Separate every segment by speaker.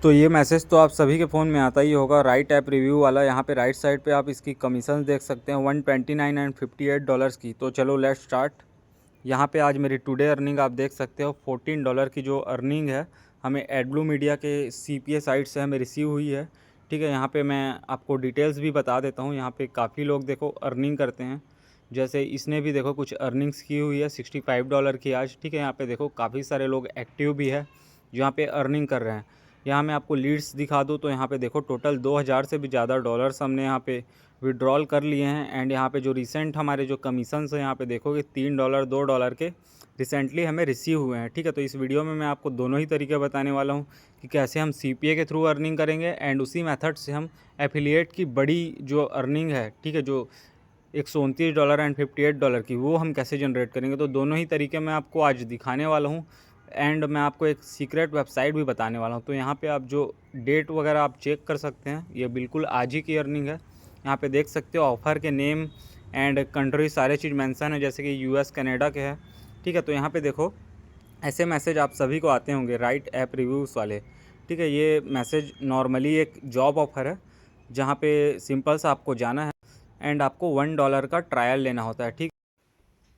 Speaker 1: तो ये मैसेज तो आप सभी के फ़ोन में आता ही होगा, राइट ऐप रिव्यू वाला। यहाँ पे राइट साइड पे आप इसकी कमीशन देख सकते हैं 129 एंड $58 की। तो चलो लेट्स स्टार्ट। यहाँ पे आज मेरी टुडे अर्निंग आप देख सकते हो $14 की जो अर्निंग है हमें एडब्लू मीडिया के CPA साइट से हमें रिसीव हुई है। ठीक है, यहाँ पे मैं आपको डिटेल्स भी बता देता हूँ। यहाँ पे काफ़ी लोग देखो अर्निंग करते हैं, जैसे इसने भी देखो कुछ अर्निंग्स की हुई है $65 की आज। ठीक है, यहाँ पे देखो काफ़ी सारे लोग एक्टिव भी है जो यहाँ पे अर्निंग कर रहे हैं। यहाँ मैं आपको लीड्स दिखा दूँ तो यहाँ पे देखो टोटल 2000 से भी ज़्यादा डॉलर्स हमने यहाँ पे विड्रॉल कर लिए हैं। एंड यहाँ पे जो रिसेंट हमारे जो कमीशंस हैं यहाँ पे देखोगे $3 $2 के रिसेंटली हमें रिसीव हुए हैं। ठीक है, तो इस वीडियो में मैं आपको दोनों ही तरीके बताने वाला हूँ कि कैसे हम CPA के थ्रू अर्निंग करेंगे एंड उसी मेथड से हम एफिलिएट की बड़ी जो अर्निंग है, ठीक है, जो $129 एंड $58 की, वो हम कैसे जनरेट करेंगे। तो दोनों ही तरीके मैं आपको आज दिखाने वाला हूँ एंड मैं आपको एक सीक्रेट वेबसाइट भी बताने वाला हूँ। तो यहाँ पे आप जो डेट वगैरह आप चेक कर सकते हैं, ये बिल्कुल आज ही की अर्निंग है। यहाँ पे देख सकते हो ऑफ़र के नेम एंड कंट्री सारे चीज़ मेंशन है, जैसे कि US कनाडा के हैं। ठीक है, तो यहाँ पे देखो ऐसे मैसेज आप सभी को आते होंगे राइट ऐप रिव्यूज़ वाले। ठीक है, ये मैसेज नॉर्मली एक जॉब ऑफ़र है जहाँ पे सिंपल सा आपको जाना है एंड आपको $1 का ट्रायल लेना होता है। ठीक,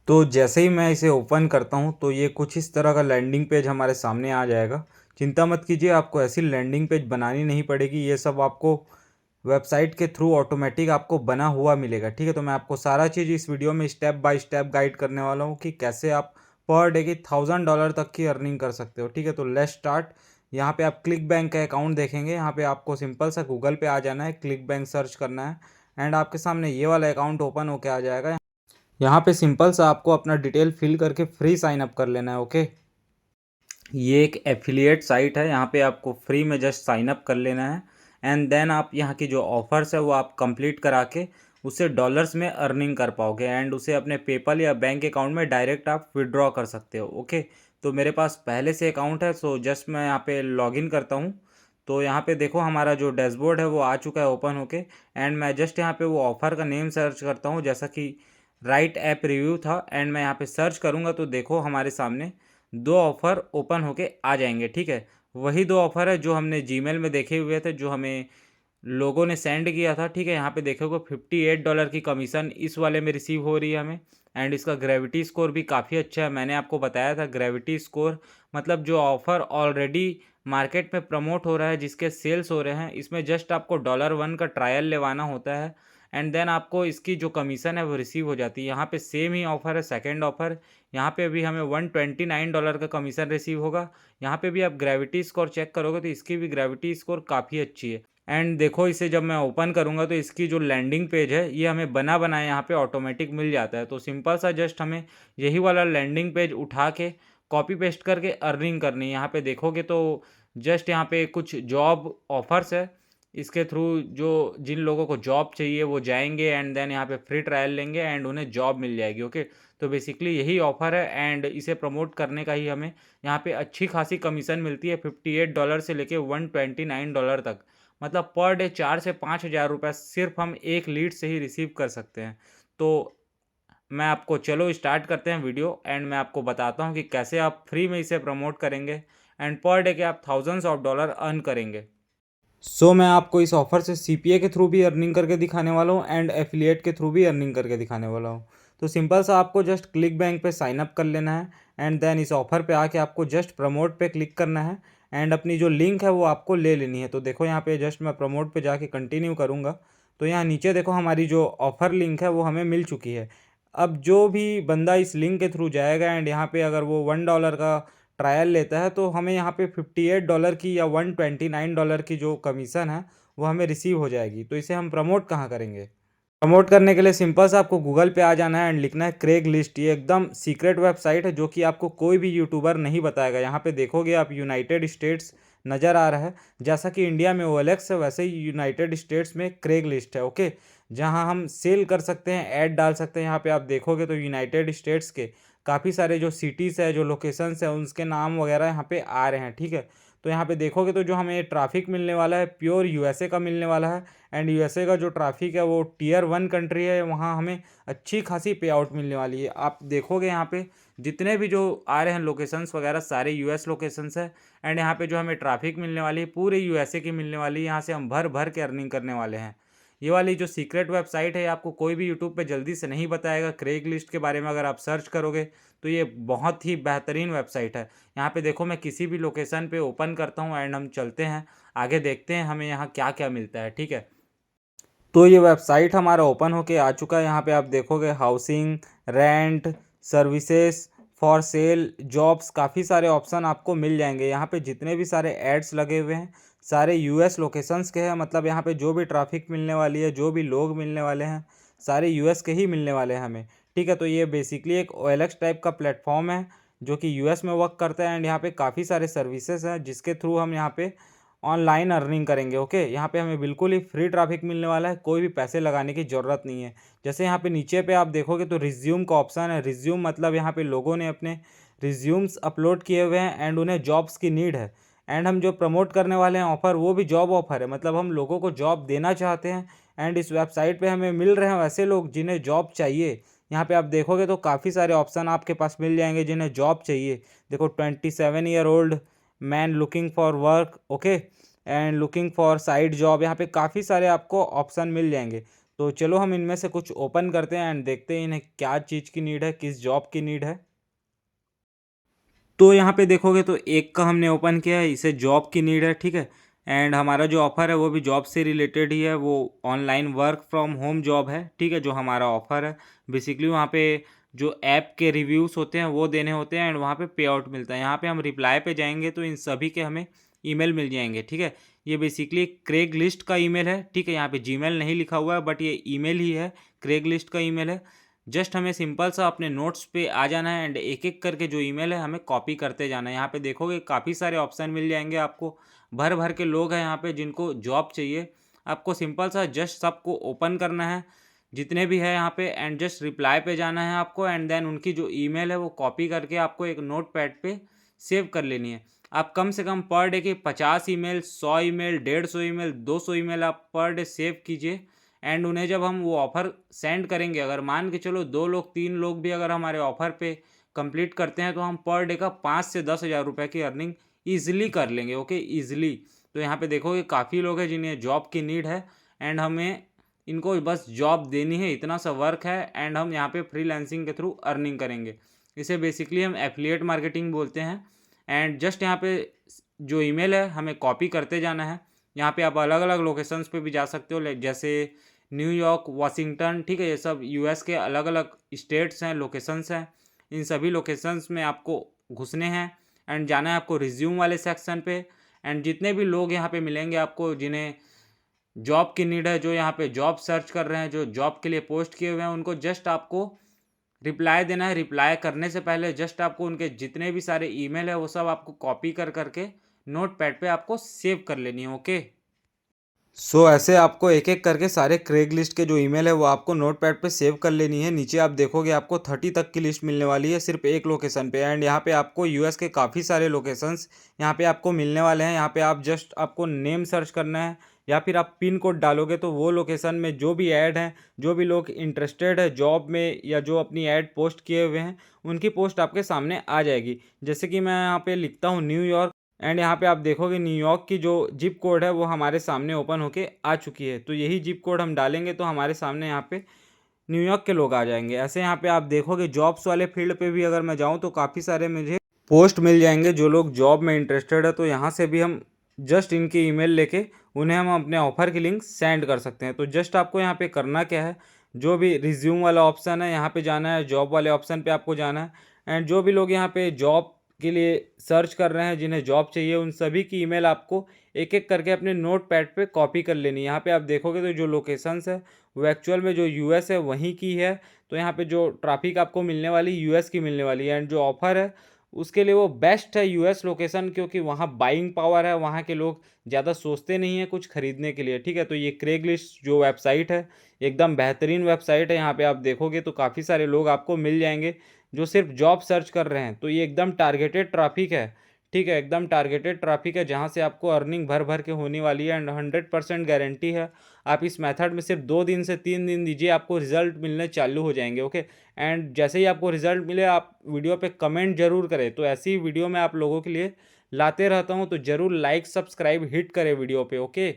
Speaker 1: तो जैसे ही मैं इसे ओपन करता हूँ तो ये कुछ इस तरह का लैंडिंग पेज हमारे सामने आ जाएगा। चिंता मत कीजिए, आपको ऐसी लैंडिंग पेज बनानी नहीं पड़ेगी, ये सब आपको वेबसाइट के थ्रू ऑटोमेटिक आपको बना हुआ मिलेगा। ठीक है, तो मैं आपको सारा चीज़ इस वीडियो में स्टेप बाय स्टेप गाइड करने वाला हूँ कि कैसे आप पर डे की $1000 तक की अर्निंग कर सकते हो। ठीक है, तो लेट्स स्टार्ट। यहाँ पे आप क्लिक बैंक का अकाउंट देखेंगे, यहाँ पे आपको सिंपल सा गूगल पे आ जाना है, क्लिक बैंक सर्च करना है एंड आपके सामने ये वाला अकाउंट ओपन होके आ जाएगा। यहाँ पे सिंपल सा आपको अपना डिटेल फिल करके फ्री साइन अप कर लेना है। ओके, ये एक एफिलिएट साइट है, यहाँ पे आपको फ्री में जस्ट साइन अप कर लेना है एंड देन आप यहाँ की जो ऑफर्स है वो आप कंप्लीट करा के उसे डॉलर्स में अर्निंग कर पाओगे एंड उसे अपने पेपल या बैंक अकाउंट में डायरेक्ट आप विड्रॉ कर सकते हो। ओके, तो मेरे पास पहले से अकाउंट है, सो जस्ट मैं यहाँ पे लॉगिन करता हूँ। तो यहाँ पे देखो हमारा जो डैशबोर्ड है वो आ चुका है ओपन होके एंड मैं जस्ट यहाँ पे वो ऑफ़र का नेम सर्च करता हूँ, जैसा कि राइट ऐप रिव्यू था एंड मैं यहाँ पे सर्च करूँगा तो देखो हमारे सामने दो ऑफ़र ओपन होके आ जाएंगे। ठीक है, वही दो ऑफ़र है जो हमने जीमेल में देखे हुए थे, जो हमें लोगों ने सेंड किया था। ठीक है, यहाँ पे देखोगे $58 की कमीशन इस वाले में रिसीव हो रही है हमें एंड इसका ग्रेविटी स्कोर भी काफ़ी अच्छा है। मैंने आपको बताया था ग्रेविटी स्कोर मतलब जो ऑफ़र ऑलरेडी मार्केट में प्रमोट हो रहा है, जिसके सेल्स हो रहे हैं, इसमें जस्ट आपको $1 का ट्रायल लेवाना होता है एंड देन आपको इसकी जो कमीशन है वो रिसीव हो जाती है। यहाँ पे सेम ही ऑफ़र है, सेकेंड ऑफ़र, यहाँ पे भी हमें $129 का कमीशन रिसीव होगा। यहाँ पे भी आप ग्रेविटी स्कोर चेक करोगे तो इसकी भी ग्रेविटी स्कोर काफ़ी अच्छी है एंड देखो इसे जब मैं ओपन करूँगा तो इसकी जो लैंडिंग पेज है ये हमें बना बनाया यहाँ पे ऑटोमेटिक मिल जाता है। तो सिंपल सा जस्ट हमें यही वाला लैंडिंग पेज उठा के कॉपी पेस्ट करके अर्निंग करनी है। यहाँ पे देखोगे तो जस्ट यहाँ पे कुछ जॉब ऑफर्स है, इसके थ्रू जो जिन लोगों को जॉब चाहिए वो जाएंगे एंड देन यहाँ पे फ्री ट्रायल लेंगे एंड उन्हें जॉब मिल जाएगी। ओके, तो बेसिकली यही ऑफ़र है एंड इसे प्रमोट करने का ही हमें यहाँ पे अच्छी खासी कमीशन मिलती है $58 से लेके $129 तक। मतलब पर डे 4 से 5 हज़ार रुपये सिर्फ हम एक लीड से ही रिसीव कर सकते हैं। तो मैं आपको चलो स्टार्ट करते हैं वीडियो एंड मैं आपको बताता हूँ कि कैसे आप फ्री में इसे प्रमोट करेंगे एंड पर डे के आप थाउजेंड्स ऑफ डॉलर अर्न करेंगे। मैं आपको इस ऑफ़र से CPA के थ्रू भी अर्निंग करके दिखाने वाला हूँ एंड एफिलिएट के थ्रू भी अर्निंग करके दिखाने वाला हूँ। तो सिंपल सा आपको जस्ट क्लिक बैंक पे साइन अप कर लेना है एंड देन इस ऑफ़र पे आके आपको जस्ट प्रमोट पे क्लिक करना है एंड अपनी जो लिंक है वो आपको ले लेनी है। तो देखो यहाँ पे जस्ट मैं प्रमोट पे जाके कंटिन्यू करूँगा तो यहाँ नीचे देखो हमारी जो ऑफ़र लिंक है वो हमें मिल चुकी है। अब जो भी बंदा इस लिंक के थ्रू जाएगा एंड यहाँ पे अगर वो $1 का ट्रायल लेता है तो हमें यहाँ पे $58 की या $129 की जो कमीशन है वो हमें रिसीव हो जाएगी। तो इसे हम प्रमोट कहाँ करेंगे? प्रमोट करने के लिए सिंपल सा आपको गूगल पे आ जाना है एंड लिखना है क्रेग लिस्ट। ये एकदम सीक्रेट वेबसाइट है जो कि आपको कोई भी यूट्यूबर नहीं बताएगा। यहाँ पे देखोगे आप यूनाइटेड स्टेट्स नज़र आ रहा है, जैसा कि इंडिया में OLX है वैसे ही यूनाइटेड स्टेट्स में क्रेग लिस्ट है। ओके, जहाँ हम सेल कर सकते हैं, ऐड डाल सकते हैं। यहाँ पे आप देखोगे तो यूनाइटेड स्टेट्स के काफ़ी सारे जो सिटीज़ है, जो लोकेशंस है, उसके नाम वगैरह यहाँ पे आ रहे हैं। ठीक है, तो यहाँ पे देखोगे तो जो हमें ट्रैफिक मिलने वाला है प्योर USA का मिलने वाला है एंड USA का जो ट्रैफिक है वो Tier 1 कंट्री है, वहाँ हमें अच्छी खासी पे आउट मिलने वाली है। आप देखोगे यहाँ पे जितने भी जो आ रहे हैं लोकेशंस वगैरह सारे यूएस लोकेशंस है। एंड यहाँ पे जो हमें ट्रैफिक मिलने वाली है पूरे यूएसए की मिलने वाली है। यहाँ से हम भर भर के अर्निंग करने वाले हैं। ये वाली जो सीक्रेट वेबसाइट है आपको कोई भी यूट्यूब पे जल्दी से नहीं बताएगा। क्रेगलिस्ट के बारे में अगर आप सर्च करोगे तो ये बहुत ही बेहतरीन वेबसाइट है। यहाँ पे देखो मैं किसी भी लोकेशन पे ओपन करता हूँ एंड हम चलते हैं आगे, देखते हैं हमें यहाँ क्या क्या मिलता है। ठीक है, तो ये वेबसाइट हमारा ओपन होके आ चुका है। यहाँ पे आप देखोगे housing, rent, services, for sale, jobs, काफ़ी सारे ऑप्शन आपको मिल जाएंगे। यहाँ पे जितने भी सारे एड्स लगे हुए हैं सारे यूएस लोकेशंस के हैं। मतलब यहाँ पे जो भी ट्रैफिक मिलने वाली है, जो भी लोग मिलने वाले हैं, सारे यूएस के ही मिलने वाले हैं हमें। ठीक है, तो ये बेसिकली एक OLX टाइप का प्लेटफॉर्म है जो कि यूएस में वर्क करता है। एंड यहाँ पे काफ़ी सारे सर्विसेज हैं जिसके थ्रू हम यहाँ पे ऑनलाइन अर्निंग करेंगे। ओके, यहाँ पे हमें बिल्कुल ही फ्री ट्रैफिक मिलने वाला है, कोई भी पैसे लगाने की ज़रूरत नहीं है। जैसे यहाँ पे नीचे पे आप देखोगे तो रिज्यूम का ऑप्शन है। रिज्यूम मतलब यहाँ पे लोगों ने अपने रिज्यूम्स अपलोड किए हुए हैं एंड उन्हें जॉब्स की नीड है। एंड हम जो प्रमोट करने वाले हैं ऑफ़र, वो भी जॉब ऑफ़र है। मतलब हम लोगों को जॉब देना चाहते हैं एंड इस वेबसाइट पे हमें मिल रहे हैं वैसे लोग जिन्हें जॉब चाहिए। यहाँ पे आप देखोगे तो काफ़ी सारे ऑप्शन आपके पास मिल जाएंगे जिन्हें जॉब चाहिए। देखो 27 year old man looking for work, okay, and looking for side job. यहाँ पे काफ़ी सारे आपको ऑप्शन मिल जाएंगे। तो चलो हम इनमें से कुछ ओपन करते हैं एंड देखते हैं इन्हें क्या चीज़ की नीड है, किस जॉब की नीड है। तो यहाँ पे देखोगे तो एक का हमने ओपन किया है, इसे जॉब की नीड है। ठीक है, एंड हमारा जो ऑफ़र है वो भी जॉब से रिलेटेड ही है। वो online work from home job है। ठीक है, जो हमारा ऑफ़र है बेसिकली वहाँ पे जो ऐप के रिव्यूज़ होते हैं वो देने होते हैं एंड वहाँ पे पे आउट मिलता है। यहाँ पे हम रिप्लाई पे जाएंगे तो इन सभी के हमें ईमेल मिल जाएंगे। ठीक है, ये बेसिकली क्रेग लिस्ट का ईमेल है। ठीक है, यहाँ पे जीमेल नहीं लिखा हुआ है बट ये ईमेल ही है, क्रेग लिस्ट का ईमेल है। जस्ट हमें सिंपल सा अपने नोट्स पे आ जाना है एंड एक एक करके जो ईमेल है हमें कॉपी करते जाना है। यहाँ पे देखोगे काफ़ी सारे ऑप्शन मिल जाएंगे आपको, भर भर के लोग हैं यहाँ पे जिनको जॉब चाहिए। आपको सिंपल सा जस्ट सबको ओपन करना है जितने भी है यहाँ पे एंड जस्ट रिप्लाई पे जाना है आपको एंड देन उनकी जो ईमेल है वो कॉपी करके आपको एक नोट पैड पे सेव कर लेनी है। आप कम से कम पर डे के 50 ईमेल, 100 ईमेल, 150 ईमेल, 200 ईमेल आप पर डे सेव कीजिए। एंड उन्हें जब हम वो ऑफ़र सेंड करेंगे, अगर मान के चलो 2 लोग 3 लोग भी अगर हमारे ऑफ़र पे कंप्लीट करते हैं तो हम पर डे का 5 से 10 हज़ार रुपये की अर्निंग ईजिली कर लेंगे। Okay, easily. तो यहाँ पे देखोगे काफ़ी लोग हैं जिन्हें जॉब की नीड है एंड हमें इनको बस जॉब देनी है, इतना सा वर्क है एंड हम यहाँ पे फ्रीलांसिंग के थ्रू अर्निंग करेंगे। इसे बेसिकली हम एफिलिएट मार्केटिंग बोलते हैं। एंड जस्ट यहाँ पे जो ईमेल है हमें कॉपी करते जाना है। यहाँ पे आप अलग अलग लोकेशंस पे भी जा सकते हो, जैसे न्यूयॉर्क, वाशिंगटन। ठीक है, ये सब यूएस के अलग अलग स्टेट्स हैं, लोकेशंस हैं। इन सभी लोकेशंस में आपको घुसने हैं एंड जाना है आपको रिज्यूम वाले सेक्शन पे। एंड जितने भी लोग यहाँ पे मिलेंगे आपको जिन्हें जॉब की नीड है, जो यहाँ पे जॉब सर्च कर रहे हैं, जो जॉब के लिए पोस्ट किए हुए हैं, उनको जस्ट आपको रिप्लाई देना है। रिप्लाई करने से पहले जस्ट आपको उनके जितने भी सारे ईमेल है वो सब आपको कॉपी कर करके नोट पैड पे आपको सेव कर लेनी है। ओके, ऐसे आपको एक एक करके सारे क्रेग लिस्ट के जो ईमेल है वो आपको नोट पैड पर सेव कर लेनी है। नीचे आप देखोगे आपको 30 तक की लिस्ट मिलने वाली है सिर्फ एक लोकेशन पे। एंड यहाँ पे आपको यूएस के काफ़ी सारे लोकेशंस यहाँ पे आपको मिलने वाले हैं। यहाँ पे आप जस्ट आपको नेम सर्च करना है या फिर आप पिन कोड डालोगे तो वो लोकेशन में जो भी ऐड हैं, जो भी लोग इंटरेस्टेड है जॉब में या जो अपनी ऐड पोस्ट किए हुए हैं, उनकी पोस्ट आपके सामने आ जाएगी। जैसे कि मैं यहाँ पे लिखता हूँ न्यूयॉर्क एंड यहाँ पे आप देखोगे न्यूयॉर्क की जो जिप कोड है वो हमारे सामने ओपन होके आ चुकी है। तो यही जिप कोड हम डालेंगे तो हमारे सामने यहाँ पे न्यूयॉर्क के लोग आ जाएंगे। ऐसे यहाँ पे आप देखोगे जॉब्स वाले फील्ड पे भी अगर मैं जाऊँ तो काफ़ी सारे मुझे पोस्ट मिल जाएंगे जो लोग जॉब में इंटरेस्टेड है। तो यहाँ से भी हम जस्ट इनकी ईमेल लेके उन्हें हम अपने ऑफ़र की लिंक सेंड कर सकते हैं। तो जस्ट आपको यहाँ पे करना क्या है, जो भी रिज्यूम वाला ऑप्शन है यहाँ पे जाना है, जॉब वाले ऑप्शन पे आपको जाना है एंड जो भी लोग यहाँ पे जॉब के लिए सर्च कर रहे हैं, जिन्हें जॉब चाहिए, उन सभी की ईमेल आपको एक एक करके अपने नोट पैड पर कॉपी कर लेनी है। यहाँ पर आप देखोगे तो जो लोकेशंस है वो एक्चुअल में जो यूएस है वहीं की है। तो यहाँ पे जो ट्रैफिक आपको मिलने वाली यूएस की मिलने वाली है एंड जो ऑफ़र है उसके लिए वो बेस्ट है यूएस लोकेशन, क्योंकि वहाँ बाइंग पावर है, वहाँ के लोग ज़्यादा सोचते नहीं हैं कुछ खरीदने के लिए। ठीक है, तो ये क्रेगलिस्ट जो वेबसाइट है एकदम बेहतरीन वेबसाइट है। यहाँ पे आप देखोगे तो काफ़ी सारे लोग आपको मिल जाएंगे जो सिर्फ जॉब सर्च कर रहे हैं। तो ये एकदम टारगेटेड ट्रैफिक है। ठीक है, एकदम टारगेटेड ट्रैफिक है जहाँ से आपको अर्निंग भर भर के होने वाली है एंड 100% गारंटी है। आप इस मेथड में सिर्फ 2 दिन से 3 दिन दीजिए, आपको रिजल्ट मिलने चालू हो जाएंगे। ओके, एंड जैसे ही आपको रिजल्ट मिले आप वीडियो पे कमेंट जरूर करें। तो ऐसी ही वीडियो मैं आप लोगों के लिए लाते रहता हूँ, तो ज़रूर लाइक सब्सक्राइब हिट करें वीडियो पे। ओके,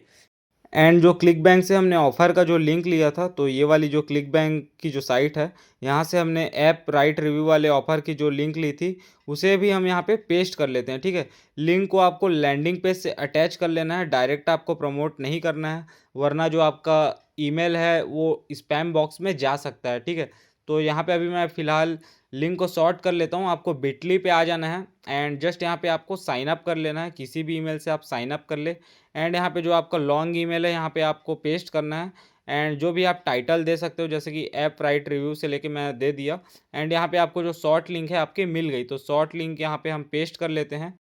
Speaker 1: एंड जो क्लिक बैंक से हमने ऑफ़र का जो लिंक लिया था, तो ये वाली जो क्लिक बैंक की जो साइट है, यहाँ से हमने ऐप राइट रिव्यू वाले ऑफ़र की जो लिंक ली थी, उसे भी हम यहाँ पे पेस्ट कर लेते हैं। ठीक है, लिंक को आपको लैंडिंग पेज से अटैच कर लेना है, डायरेक्ट आपको प्रमोट नहीं करना है, वरना जो आपका ईमेल है वो स्पैम बॉक्स में जा सकता है। ठीक है, तो यहाँ पे अभी मैं फ़िलहाल लिंक को सॉर्ट कर लेता हूँ। आपको बिटली पे आ जाना है एंड जस्ट यहाँ पे आपको साइन अप कर लेना है। किसी भी ईमेल से आप साइन अप कर ले एंड यहाँ पे जो आपका लॉन्ग ईमेल है यहाँ पे आपको पेस्ट करना है एंड जो भी आप टाइटल दे सकते हो, जैसे कि ऐप राइट रिव्यू से लेके मैं दे दिया। एंड यहाँ पे आपको जो शॉर्ट लिंक है आपकी मिल गई, तो शॉर्ट लिंक यहाँ पे हम पेस्ट कर लेते हैं।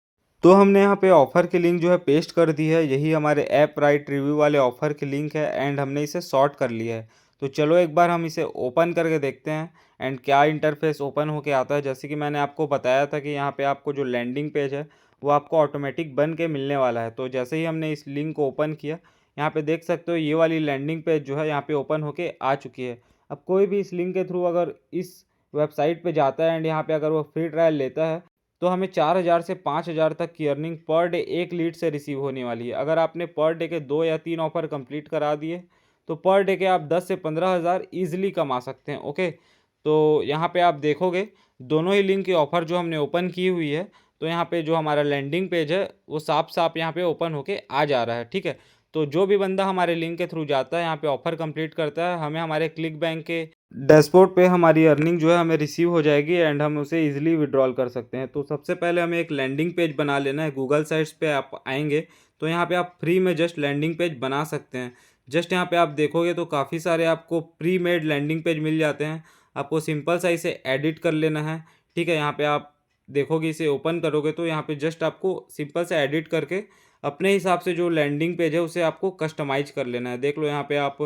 Speaker 1: तो हमने यहाँ पे ऑफ़र की लिंक जो है पेस्ट कर दी है, यही हमारे ऐप राइट रिव्यू वाले ऑफ़र की लिंक है एंड हमने इसे सॉर्ट कर लिया है। तो चलो एक बार हम इसे ओपन करके देखते हैं एंड क्या इंटरफेस ओपन होके आता है। जैसे कि मैंने आपको बताया था कि यहाँ पे आपको जो लैंडिंग पेज है वो आपको ऑटोमेटिक बन के मिलने वाला है। तो जैसे ही हमने इस लिंक को ओपन किया, यहाँ पे देख सकते हो ये वाली लैंडिंग पेज जो है यहाँ पे ओपन होके आ चुकी है। अब कोई भी इस लिंक के थ्रू अगर इस वेबसाइट पे जाता है एंड यहाँ पे अगर वो फ्री ट्रायल लेता है, तो हमें 4000 से 5000 तक की अर्निंग पर डे एक लीड से रिसीव होने वाली है। अगर आपने पर डे के 2 या 3 ऑफ़र कंप्लीट करा दिए, तो पर डे के आप 10 से 15,000 ईजिली कमा सकते हैं। ओके, तो यहाँ पे आप देखोगे दोनों ही लिंक की ऑफ़र जो हमने ओपन की हुई है, तो यहाँ पे जो हमारा लैंडिंग पेज है वो साफ साफ यहाँ पे ओपन होके आ जा रहा है। ठीक है, तो जो भी बंदा हमारे लिंक के थ्रू जाता है, यहाँ पे ऑफ़र कंप्लीट करता है, हमें हमारे क्लिक बैंक के डैशबोर्ड पे हमारी अर्निंग जो है हमें रिसीव हो जाएगी एंड हम उसे इजीली विड्रॉल कर सकते हैं। तो सबसे पहले हमें एक लैंडिंग पेज बना लेना है। गूगल साइट्स पे आप आएंगे तो यहाँ पे आप फ्री में जस्ट लैंडिंग पेज बना सकते हैं। जस्ट यहाँ पे आप देखोगे तो काफ़ी सारे आपको प्री मेड लैंडिंग पेज मिल जाते हैं। आपको सिंपल सा इसे एडिट कर लेना है। ठीक है, यहाँ पे आप देखोगे, इसे ओपन करोगे तो यहाँ पे जस्ट आपको सिंपल से एडिट करके अपने हिसाब से जो लैंडिंग पेज है उसे आपको कस्टमाइज कर लेना है। देख लो यहाँ पे आप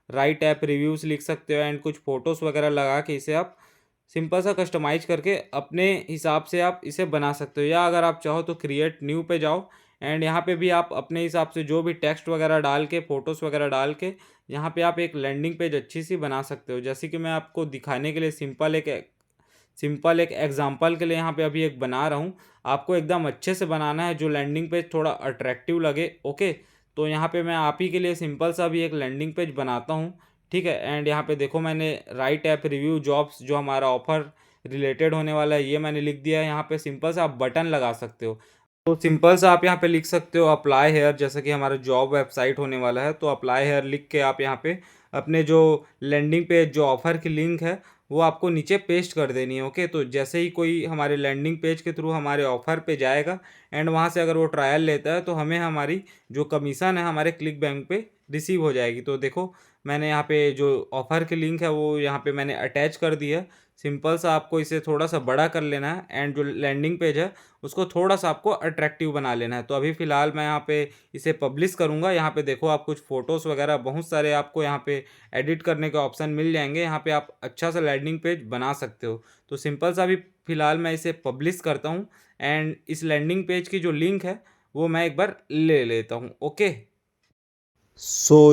Speaker 1: राइट ऐप रिव्यूज़ लिख सकते हो एंड कुछ फ़ोटोज़ वगैरह लगा के इसे आप सिंपल सा कस्टमाइज करके अपने हिसाब से आप इसे बना सकते हो। या अगर आप चाहो तो क्रिएट न्यू पे जाओ एंड यहाँ पे भी आप अपने हिसाब से जो भी टेक्स्ट वगैरह डाल के, फ़ोटोज़ वगैरह डाल के यहाँ पे आप एक लैंडिंग पेज अच्छी सी बना सकते हो। जैसे कि मैं आपको दिखाने के लिए सिंपल एक एग्जांपल के लिए यहाँ पे अभी एक बना रहा हूँ। आपको एकदम अच्छे से बनाना है, जो लैंडिंग पेज थोड़ा अट्रैक्टिव लगे। ओके, तो यहाँ पे मैं आप ही के लिए सिंपल सा भी एक लैंडिंग पेज बनाता हूँ। ठीक है, एंड यहाँ पे देखो मैंने राइट ऐप रिव्यू जॉब्स जो हमारा ऑफ़र रिलेटेड होने वाला है ये मैंने लिख दिया है। यहाँ पे सिंपल सा आप बटन लगा सकते हो। तो सिंपल सा आप यहाँ पे लिख सकते हो अप्लाई हेयर, जैसे कि हमारा जॉब वेबसाइट होने वाला है। तो अप्लाई हेयर लिख के आप यहाँ पे अपने जो लैंडिंग पेज जो ऑफ़र की लिंक है वो आपको नीचे पेस्ट कर देनी है। ओके, तो जैसे ही कोई हमारे लैंडिंग पेज के थ्रू हमारे ऑफ़र पे जाएगा एंड वहाँ से अगर वो ट्रायल लेता है, तो हमें हमारी जो कमीशन है हमारे क्लिक बैंक पे रिसीव हो जाएगी। तो देखो मैंने यहाँ पे जो ऑफ़र की लिंक है वो यहाँ पे मैंने अटैच कर दी है। सिंपल सा आपको इसे थोड़ा सा बड़ा कर लेना है एंड जो लैंडिंग पेज है उसको थोड़ा सा आपको अट्रैक्टिव बना लेना है। तो अभी फ़िलहाल मैं यहाँ पे इसे पब्लिश करूँगा। यहाँ पे देखो आप कुछ फ़ोटोज़ वगैरह बहुत सारे आपको यहाँ पे एडिट करने के ऑप्शन मिल जाएंगे। यहाँ पे आप अच्छा सा लैंडिंग पेज बना सकते हो। तो सिंपल सा अभी फ़िलहाल मैं इसे पब्लिश करता हूँ एंड इस लैंडिंग पेज की जो लिंक है वो मैं एक बार ले लेता हूँ। ओके,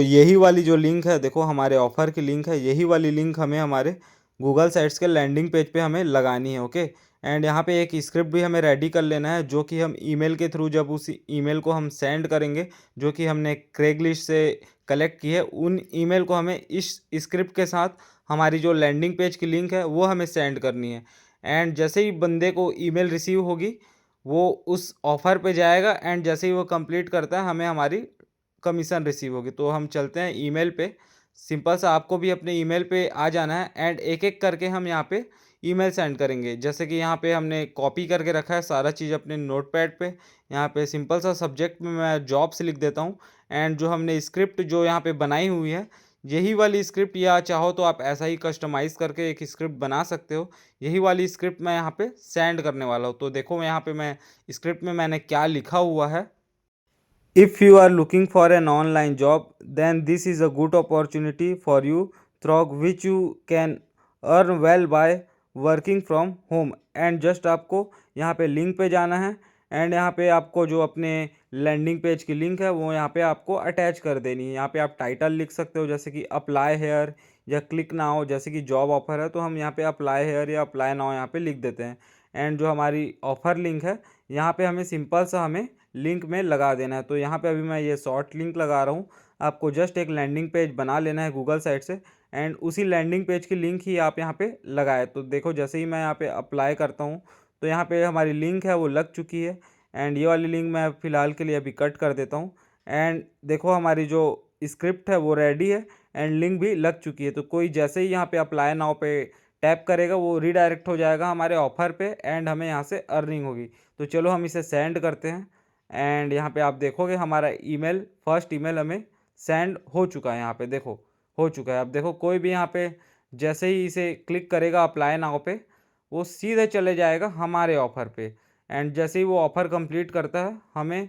Speaker 1: यही वाली जो लिंक है, देखो हमारे ऑफ़र की लिंक है, यही वाली लिंक हमें हमारे गूगल साइट्स के लैंडिंग पेज पे हमें लगानी है। ओके, एंड यहाँ पे एक स्क्रिप्ट भी हमें रेडी कर लेना है, जो कि हम ईमेल के थ्रू जब उस ईमेल को हम सेंड करेंगे जो कि हमने क्रेगलिस्ट से कलेक्ट की है, उन ईमेल को हमें इस स्क्रिप्ट के साथ हमारी जो लैंडिंग पेज की लिंक है वो हमें सेंड करनी है। एंड जैसे ही बंदे को ईमेल रिसीव होगी वो उस ऑफ़र पे जाएगा एंड जैसे ही वो कंप्लीट करता है हमें हमारी कमीशन रिसीव होगी। तो हम चलते हैं ईमेल पे। सिंपल सा आपको भी अपने ईमेल पे आ जाना है एंड एक-एक करके हम यहाँ पे ईमेल सेंड करेंगे। जैसे कि यहाँ पे हमने कॉपी करके रखा है सारा चीज़ अपने नोटपैड पे। यहाँ पे सिंपल सा सब्जेक्ट में मैं जॉब्स लिख देता हूँ एंड जो हमने स्क्रिप्ट जो यहाँ पे बनाई हुई है, यही वाली स्क्रिप्ट, या चाहो तो आप ऐसा ही कस्टमाइज़ करके एक स्क्रिप्ट बना सकते हो। यही वाली स्क्रिप्ट मैं यहाँ पे सेंड करने वाला हूँ। तो देखो यहाँ पे मैं स्क्रिप्ट में मैंने क्या लिखा हुआ है। If you are looking for an online job, then this is a good opportunity for you through which you can earn well by working from home. And just आपको यहाँ पे लिंक पे जाना है एंड यहाँ पे आपको जो अपने लैंडिंग पेज की लिंक है वो यहाँ पे आपको अटैच कर देनी है। यहाँ पे आप टाइटल लिख सकते हो जैसे कि अप्लाई हेयर या क्लिक नाउ, जैसे कि जॉब ऑफर है तो हम यहाँ पे अप्लाई हेयर या अप्लाई नाउ यहाँ पे लिख देते हैं। एंड जो हमारी ऑफ़र लिंक है यहाँ पे हमें सिंपल सा हमें लिंक में लगा देना है। तो यहाँ पे अभी मैं ये शॉर्ट लिंक लगा रहा हूँ। आपको जस्ट एक लैंडिंग पेज बना लेना है गूगल साइट से एंड उसी लैंडिंग पेज की लिंक ही आप यहाँ पे लगाए। तो देखो जैसे ही मैं यहाँ पे अप्लाई करता हूँ तो यहाँ पे हमारी लिंक है वो लग चुकी है। एंड ये वाली लिंक मैं फ़िलहाल के लिए अभी कट कर देता हूँ। एंड देखो हमारी जो स्क्रिप्ट है वो रेडी है एंड लिंक भी लग चुकी है। तो कोई जैसे ही यहाँ पे अप्लाई नाउ पे टैप करेगा वो रीडायरेक्ट हो जाएगा हमारे ऑफ़र पे एंड हमें यहाँ से अर्निंग होगी। तो चलो हम इसे सेंड करते हैं एंड यहाँ पे आप देखोगे हमारा ईमेल, फर्स्ट ईमेल हमें सेंड हो चुका है। यहाँ पे देखो हो चुका है। अब देखो कोई भी यहाँ पे जैसे ही इसे क्लिक करेगा अप्लाई नाउ पे वो सीधे चले जाएगा हमारे ऑफ़र पे। एंड जैसे ही वो ऑफ़र कंप्लीट करता है हमें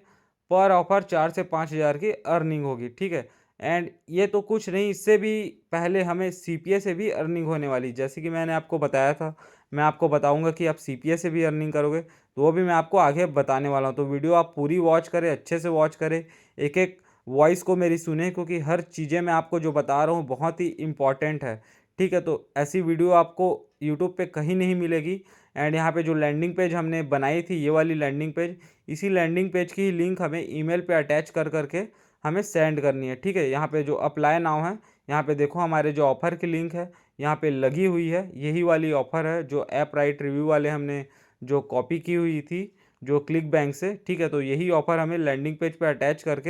Speaker 1: पर ऑफ़र 4 से 5 हज़ार की अर्निंग होगी, ठीक है। एंड ये तो कुछ नहीं, इससे भी पहले हमें सीपीए से भी अर्निंग होने वाली, जैसे कि मैंने आपको बताया था। मैं आपको बताऊंगा कि आप सीपीए से भी अर्निंग करोगे तो वो भी मैं आपको आगे बताने वाला हूँ। तो वीडियो आप पूरी वॉच करें, अच्छे से वॉच करें, एक एक वॉइस को मेरी सुने, क्योंकि हर चीज़ें मैं आपको जो बता रहा हूँ बहुत ही इम्पॉर्टेंट है, ठीक है। तो ऐसी वीडियो आपको यूट्यूब पे कहीं नहीं मिलेगी। एंड यहाँ पे जो लैंडिंग पेज हमने बनाई थी, ये वाली लैंडिंग पेज, इसी लैंडिंग पेज की लिंक हमें ईमेल पे अटैच कर करके हमें सेंड करनी है, ठीक है। यहाँ पे जो अप्लाई नाउ है, यहाँ पे देखो हमारे जो ऑफ़र की लिंक है यहाँ पे लगी हुई है। यही वाली ऑफ़र है जो ऐप राइट रिव्यू वाले हमने जो कॉपी की हुई थी जो क्लिक बैंक से, ठीक है। तो यही ऑफ़र हमें लैंडिंग पेज पे अटैच करके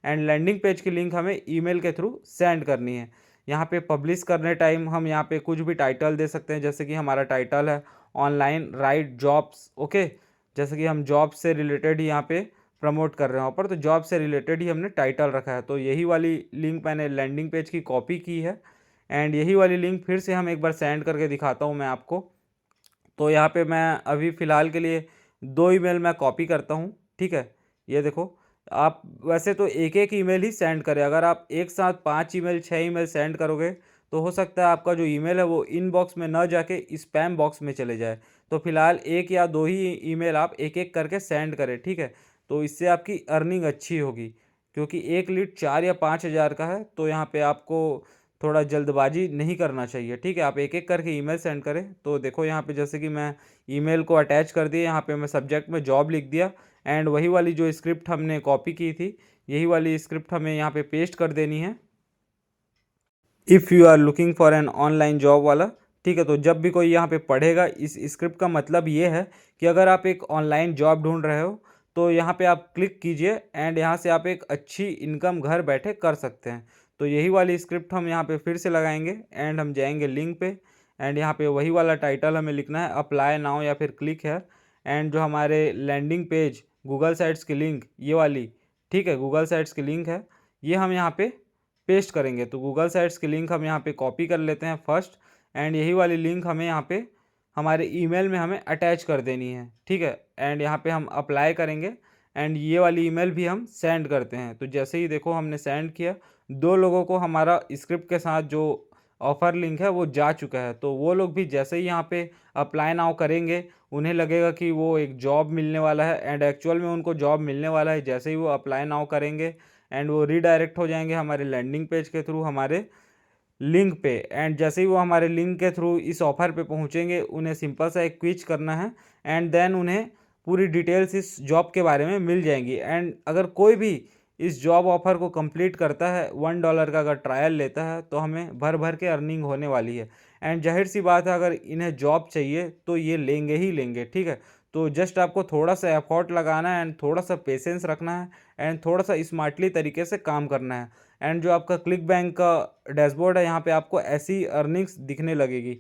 Speaker 1: एंड लैंडिंग पेज की लिंक हमें ईमेल के थ्रू सेंड करनी है। यहाँ पे पब्लिश करने टाइम हम यहाँ पे कुछ भी टाइटल दे सकते हैं, जैसे कि हमारा टाइटल है ऑनलाइन राइट जॉब्स, ओके। जैसे कि हम जॉब से रिलेटेड ही यहाँ पे प्रमोट कर रहे हैं ऊपर, तो जॉब से रिलेटेड ही हमने टाइटल रखा है। तो यही वाली लिंक मैंने लैंडिंग पेज की कॉपी की है एंड यही वाली लिंक फिर से हम एक बार सेंड करके दिखाता हूँ मैं आपको। तो यहाँ पे मैं अभी फ़िलहाल के लिए 2 ईमेल मैं कॉपी करता हूँ, ठीक है। ये देखो, आप वैसे तो एक एक ईमेल ही सेंड करें। अगर आप एक साथ 5 ईमेल 6 ईमेल सेंड करोगे तो हो सकता है आपका जो ईमेल है वो इनबॉक्स में न जाके स्पैम बॉक्स में चले जाए। तो फ़िलहाल 1 या 2 ही ईमेल आप एक एक करके सेंड करें, ठीक है। तो इससे आपकी अर्निंग अच्छी होगी, क्योंकि एक लीड 4 या 5 हज़ार का है। तो यहाँ पे आपको थोड़ा जल्दबाजी नहीं करना चाहिए, ठीक है। आप एक एक करके ईमेल सेंड करें। तो देखो यहाँ पे जैसे कि मैं ईमेल को अटैच कर दिया, यहाँ पे मैं सब्जेक्ट में जॉब लिख दिया एंड वही वाली जो स्क्रिप्ट हमने कॉपी की थी यही वाली स्क्रिप्ट हमें यहाँ पे पेस्ट कर देनी है। If you are looking for an online job वाला, ठीक है। तो जब भी कोई यहाँ पे पढ़ेगा इस स्क्रिप्ट का मतलब ये है कि अगर आप एक ऑनलाइन जॉब ढूंढ रहे हो तो यहाँ पे आप क्लिक कीजिए एंड यहाँ से आप एक अच्छी इनकम घर बैठे कर सकते हैं। तो यही वाली स्क्रिप्ट हम यहाँ पे फिर से लगाएंगे एंड हम जाएंगे लिंक पे एंड यहाँ पे वही वाला टाइटल हमें लिखना है अप्लाई नाउ या फिर क्लिक है। एंड जो हमारे लैंडिंग पेज गूगल साइट्स की लिंक ये वाली, ठीक है, गूगल साइट्स की लिंक है, ये हम यहाँ पे पेस्ट करेंगे। तो गूगल साइट्स की लिंक हम यहाँ पे कॉपी कर लेते हैं फर्स्ट एंड यही वाली लिंक हमें यहाँ पे हमारे ईमेल में हमें अटैच कर देनी है, ठीक है। एंड यहाँ पे हम अप्लाई करेंगे एंड ये वाली ईमेल भी हम सेंड करते हैं। तो जैसे ही देखो हमने सेंड किया, 2 लोगों को हमारा स्क्रिप्ट के साथ जो ऑफ़र लिंक है वो जा चुका है। तो वो लोग भी जैसे ही यहाँ पे अप्लाई नाउ करेंगे उन्हें लगेगा कि वो एक जॉब मिलने वाला है एंड एक्चुअल में उनको जॉब मिलने वाला है। जैसे ही वो अप्लाई नाउ करेंगे एंड वो रीडायरेक्ट हो जाएंगे हमारे लैंडिंग पेज के थ्रू हमारे लिंक पे। एंड जैसे ही वो हमारे लिंक के थ्रू इस ऑफ़र पे पहुंचेंगे उन्हें सिंपल सा एक क्विज करना है एंड देन उन्हें पूरी डिटेल्स इस जॉब के बारे में मिल जाएंगी। एंड अगर कोई भी इस जॉब ऑफ़र को कंप्लीट करता है $1 का अगर ट्रायल लेता है तो हमें भर भर के अर्निंग होने वाली है। एंड जाहिर सी बात है अगर इन्हें जॉब चाहिए तो ये लेंगे ही लेंगे, ठीक है। तो जस्ट आपको थोड़ा सा एफर्ट लगाना है एंड थोड़ा सा पेशेंस रखना है एंड थोड़ा सा स्मार्टली तरीके से काम करना है। एंड जो आपका क्लिक बैंक का डैशबोर्ड है यहाँ पे आपको ऐसी अर्निंग्स दिखने लगेगी।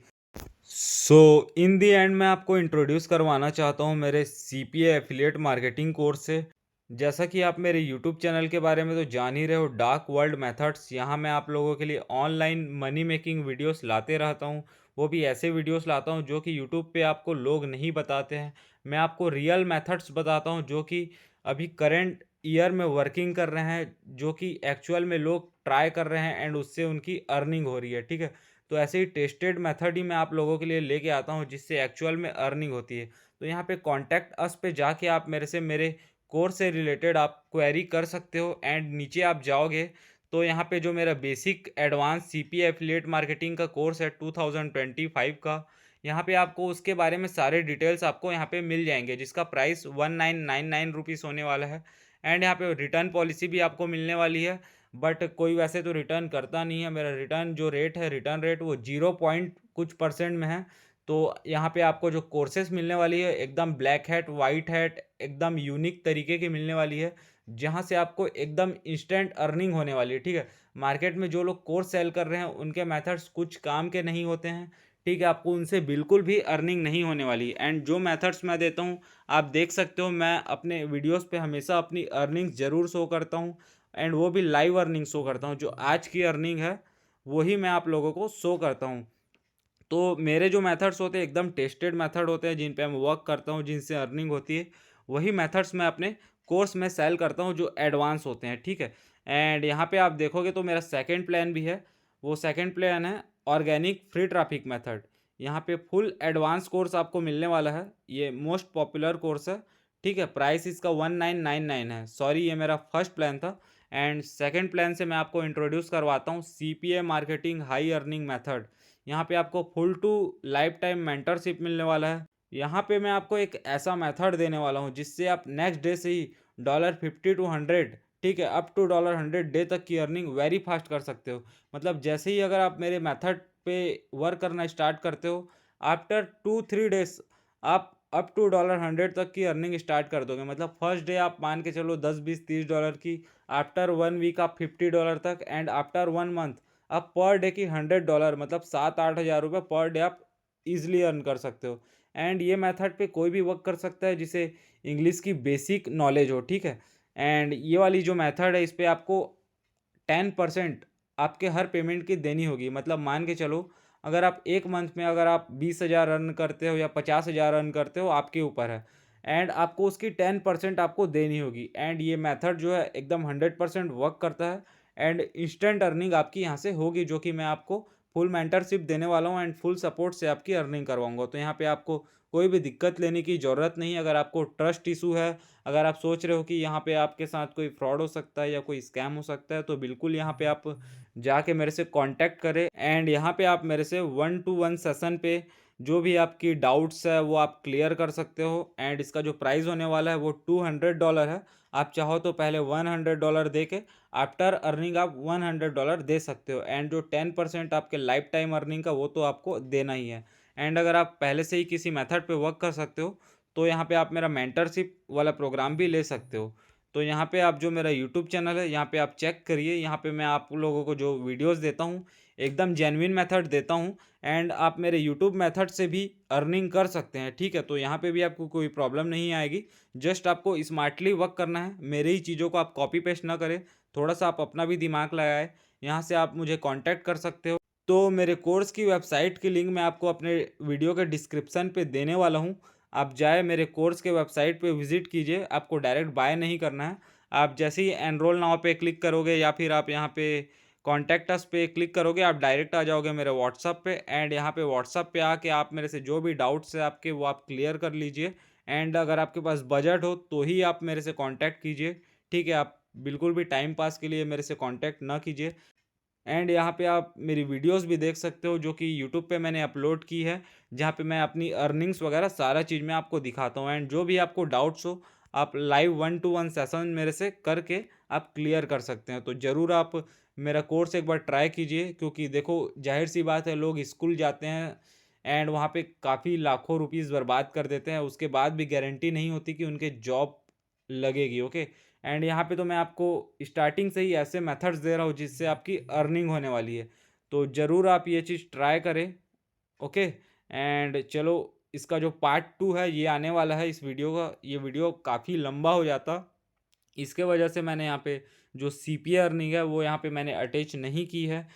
Speaker 1: सो इन दी एंड मैं आपको इंट्रोड्यूस करवाना चाहता हूँ मेरे सीपीए एफिलिएट मार्केटिंग कोर्स से। जैसा कि आप मेरे यूट्यूब चैनल के बारे में तो जान ही रहे हो, डार्क वर्ल्ड मेथड्स, यहाँ मैं आप लोगों के लिए ऑनलाइन मनी मेकिंग वीडियोस लाते रहता हूँ। वो भी ऐसे वीडियोस लाता हूँ जो कि यूट्यूब पे आपको लोग नहीं बताते हैं। मैं आपको रियल मेथड्स बताता हूँ जो कि अभी करंट ईयर में वर्किंग कर रहे हैं, जो कि एक्चुअल में लोग ट्राई कर रहे हैं एंड उससे उनकी अर्निंग हो रही है, ठीक है। तो ऐसे ही टेस्टेड मेथड ही मैं आप लोगों के लिए लेके आता हूँ जिससे एक्चुअल में अर्निंग होती है। तो यहाँ पे कॉन्टैक्ट अस पे जाके आप मेरे से मेरे कोर्स से रिलेटेड आप क्वेरी कर सकते हो। एंड नीचे आप जाओगे तो यहाँ पे जो मेरा basic advance CPA affiliate marketing का कोर्स है 2025 का, यहाँ पे आपको उसके बारे में सारे डिटेल्स आपको यहाँ पे मिल जाएंगे, जिसका प्राइस 1999 रुपीज़ होने वाला है। एंड यहाँ पे रिटर्न पॉलिसी भी आपको मिलने वाली है, बट कोई वैसे तो रिटर्न करता नहीं है। मेरा रिटर्न जो रेट है, रिटर्न रेट वो 0 पॉइंट कुछ % में है। तो यहाँ पे आपको जो कोर्सेस मिलने वाली है एकदम ब्लैक हैट वाइट हैट एकदम यूनिक तरीके की मिलने वाली है, जहाँ से आपको एकदम इंस्टेंट अर्निंग होने वाली है। ठीक है, मार्केट में जो लोग कोर्स सेल कर रहे हैं उनके मेथड्स कुछ काम के नहीं होते हैं। ठीक है, आपको उनसे बिल्कुल भी अर्निंग नहीं होने वाली। एंड जो मेथड्स मैं देता हूँ आप देख सकते हो, मैं अपने वीडियोस पे हमेशा अपनी अर्निंग्स ज़रूर शो करता हूँ। एंड वो भी लाइव अर्निंग शो करता हूँ, जो आज की अर्निंग है वही मैं आप लोगों को शो करता हूँ। तो मेरे जो मेथड्स होते हैं एकदम टेस्टेड मेथड होते हैं, जिन पे मैं वर्क करता हूँ, जिनसे अर्निंग होती है, वही मेथड्स मैं अपने कोर्स में सेल करता हूँ जो एडवांस होते हैं। ठीक है, एंड यहाँ पे आप देखोगे तो मेरा सेकंड प्लान भी है। वो सेकंड प्लान है ऑर्गेनिक फ्री ट्रैफिक मेथड। यहाँ पे फुल एडवांस कोर्स आपको मिलने वाला है, ये मोस्ट पॉपुलर कोर्स है। ठीक है, प्राइस इसका 1999 है। सॉरी, ये मेरा फर्स्ट प्लान था। एंड सेकंड प्लान से मैं आपको इंट्रोड्यूस करवाता हूँ CPA marketing high earning method. यहाँ पे आपको full to life time mentorship मिलने वाला है। यहाँ पे मैं आपको एक ऐसा मेथड देने वाला हूँ जिससे आप नेक्स्ट डे से ही $50 to 100, ठीक है, अप टू $100 तक की अर्निंग वेरी फास्ट कर सकते हो। मतलब जैसे ही अगर आप मेरे मेथड पे वर्क करना स्टार्ट करते हो, आफ्टर 2-3 डेज आप अप टू $100 तक की अर्निंग स्टार्ट कर दोगे। मतलब फर्स्ट डे आप मान के चलो 10-20-30 डॉलर की, आफ्टर 1 वीक आप $50 तक, एंड आफ्टर 1 मंथ आप पर डे की $100 मतलब 7-8 हज़ार रुपये पर डे आप इजीली अर्न कर सकते हो। एंड ये मेथड पे कोई भी वर्क कर सकता है जिसे इंग्लिश की बेसिक नॉलेज हो। ठीक है, एंड ये वाली जो मेथड है इस पे आपको 10% आपके हर पेमेंट की देनी होगी। मतलब मान के चलो अगर आप एक मंथ में अगर आप 20,000 अर्न करते हो या 50,000 अर्न करते हो, आपके ऊपर है। एंड आपको उसकी 10% आपको देनी होगी। एंड ये मेथड जो है एकदम 100% वर्क करता है। एंड इंस्टेंट अर्निंग आपकी यहाँ से होगी, जो कि मैं आपको फुल मेंटरशिप देने वाला हूँ एंड फुल सपोर्ट से आपकी अर्निंग करवाऊंगा। तो यहाँ पे आपको कोई भी दिक्कत लेने की ज़रूरत नहीं है। अगर आपको ट्रस्ट इशू है, अगर आप सोच रहे हो कि यहाँ पे आपके साथ कोई फ्रॉड हो सकता है या कोई स्कैम हो सकता है, तो बिल्कुल यहाँ पे आप जाके मेरे से कांटेक्ट करें। एंड यहाँ पे आप मेरे से 1-to-1 सेशन पे जो भी आपकी डाउट्स है वो आप क्लियर कर सकते हो। एंड इसका जो प्राइस होने वाला है वो $200 है। आप चाहो तो पहले $100 दे के आफ्टर अर्निंग आप $100 दे सकते हो। एंड जो 10% आपके लाइफ टाइम अर्निंग का वो तो आपको देना ही है। एंड अगर आप पहले से ही किसी मेथड पे वर्क कर सकते हो तो यहाँ पे आप मेरा मेंटरशिप वाला प्रोग्राम भी ले सकते हो। तो यहाँ पे आप जो मेरा यूट्यूब चैनल है यहाँ पे आप चेक करिए, यहाँ पे मैं आप लोगों को जो वीडियोस देता हूँ एकदम जेन्युइन मेथड देता हूँ। एंड आप मेरे यूट्यूब मेथड से भी अर्निंग कर सकते हैं। ठीक है, तो यहाँ पे भी आपको कोई प्रॉब्लम नहीं आएगी। जस्ट आपको स्मार्टली वर्क करना है, मेरे ही चीज़ों को आप कॉपी पेस्ट ना करें, थोड़ा सा आप अपना भी दिमाग लगाएं। यहाँ से आप मुझे कांटेक्ट कर सकते हो। तो मेरे कोर्स की वेबसाइट की लिंक मैं आपको अपने वीडियो के डिस्क्रिप्शन पे देने वाला हूँ। आप जाए मेरे कोर्स के वेबसाइट पे विजिट कीजिए, आपको डायरेक्ट बाय नहीं करना है। आप जैसे ही एनरोल नाउ पे क्लिक करोगे या फिर आप यहाँ पे कॉन्टैक्ट अस पे क्लिक करोगे, आप डायरेक्ट आ जाओगे मेरे व्हाट्सअप पे। एंड यहाँ पे व्हाट्सअप पे आके आप मेरे से जो भी डाउट्स है आपके वो आप क्लियर कर लीजिए। एंड अगर आपके पास बजट हो तो ही आप मेरे से कॉन्टैक्ट कीजिए। ठीक है, आप बिल्कुल भी टाइम पास के लिए मेरे से कॉन्टैक्ट ना कीजिए। एंड यहाँ पे आप मेरी वीडियोस भी देख सकते हो जो कि यूट्यूब पे मैंने अपलोड की है, जहाँ पे मैं अपनी अर्निंग्स वगैरह सारा चीज़ मैं आपको दिखाता हूँ। एंड जो भी आपको डाउट्स हो आप लाइव 1-to-1 सेशन मेरे से करके आप क्लियर कर सकते हैं। तो ज़रूर आप मेरा कोर्स एक बार ट्राई कीजिए, क्योंकि देखो जाहिर सी बात है, लोग स्कूल जाते हैं एंड वहाँ पे काफ़ी लाखों रुपीज़ बर्बाद कर देते हैं, उसके बाद भी गारंटी नहीं होती कि उनके जॉब लगेगी। ओके, एंड यहाँ पे तो मैं आपको स्टार्टिंग से ही ऐसे मेथड्स दे रहा हूँ जिससे आपकी अर्निंग होने वाली है। तो ज़रूर आप ये चीज़ ट्राई करें। ओके, एंड चलो इसका जो पार्ट 2 है ये आने वाला है इस वीडियो का। ये वीडियो काफ़ी लंबा हो जाता, इसके वजह से मैंने यहाँ पे जो सीपीए अर्निंग है वो यहाँ पे मैंने अटैच नहीं की है।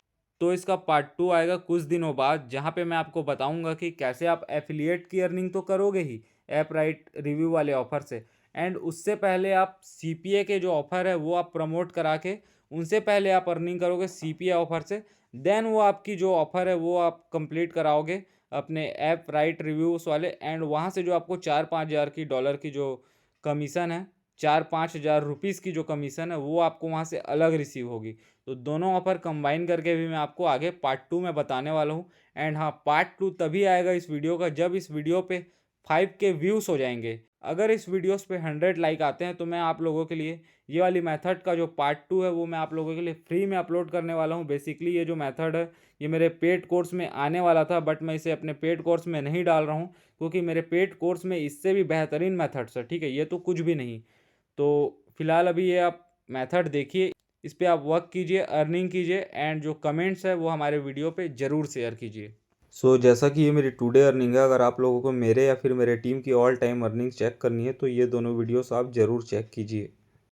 Speaker 1: तो इसका पार्ट 2 आएगा कुछ दिनों बाद, जहाँ पे मैं आपको बताऊंगा कि कैसे आप एफिलिएट की अर्निंग तो करोगे ही ऐप राइट रिव्यू वाले ऑफर से, एंड उससे पहले आप सीपीए के जो ऑफ़र है वो आप प्रमोट करा के उनसे पहले आप अर्निंग करोगे सीपीए ऑफ़र से। देन वो आपकी जो ऑफ़र है वो आप कंप्लीट कराओगे अपने ऐप राइट रिव्यूज़ वाले, एंड वहाँ से जो आपको 4-5 हज़ार की डॉलर की जो कमीशन है, 4-5 हज़ार रुपीज़ की जो कमीशन है, वो आपको वहाँ से अलग रिसीव होगी। तो दोनों ऑफ़र कंबाइन करके भी मैं आपको आगे पार्ट 2 में बताने वाला हूँ। एंड हाँ, पार्ट 2 तभी आएगा इस वीडियो का जब इस वीडियो पे 5K व्यूज़ हो जाएंगे। अगर इस वीडियोस पे 100 लाइक आते हैं तो मैं आप लोगों के लिए ये वाली मेथड का जो पार्ट 2 है वो मैं आप लोगों के लिए फ्री में अपलोड करने वाला हूँ। बेसिकली ये जो मेथड है ये मेरे पेड कोर्स में आने वाला था, बट मैं इसे अपने पेड कोर्स में नहीं डाल रहा हूँ क्योंकि मेरे पेड कोर्स में इससे भी बेहतरीन मेथड्स है। ठीक है, ये तो कुछ भी नहीं। तो फिलहाल अभी ये आप मेथड देखिए, इस पर आप वर्क कीजिए, अर्निंग कीजिए, एंड जो कमेंट्स है वो हमारे वीडियो पे ज़रूर शेयर कीजिए। जैसा कि ये मेरी टुडे अर्निंग है, अगर आप लोगों को मेरे या फिर मेरे टीम की ऑल टाइम अर्निंग चेक करनी है तो ये दोनों वीडियोस आप ज़रूर चेक कीजिए।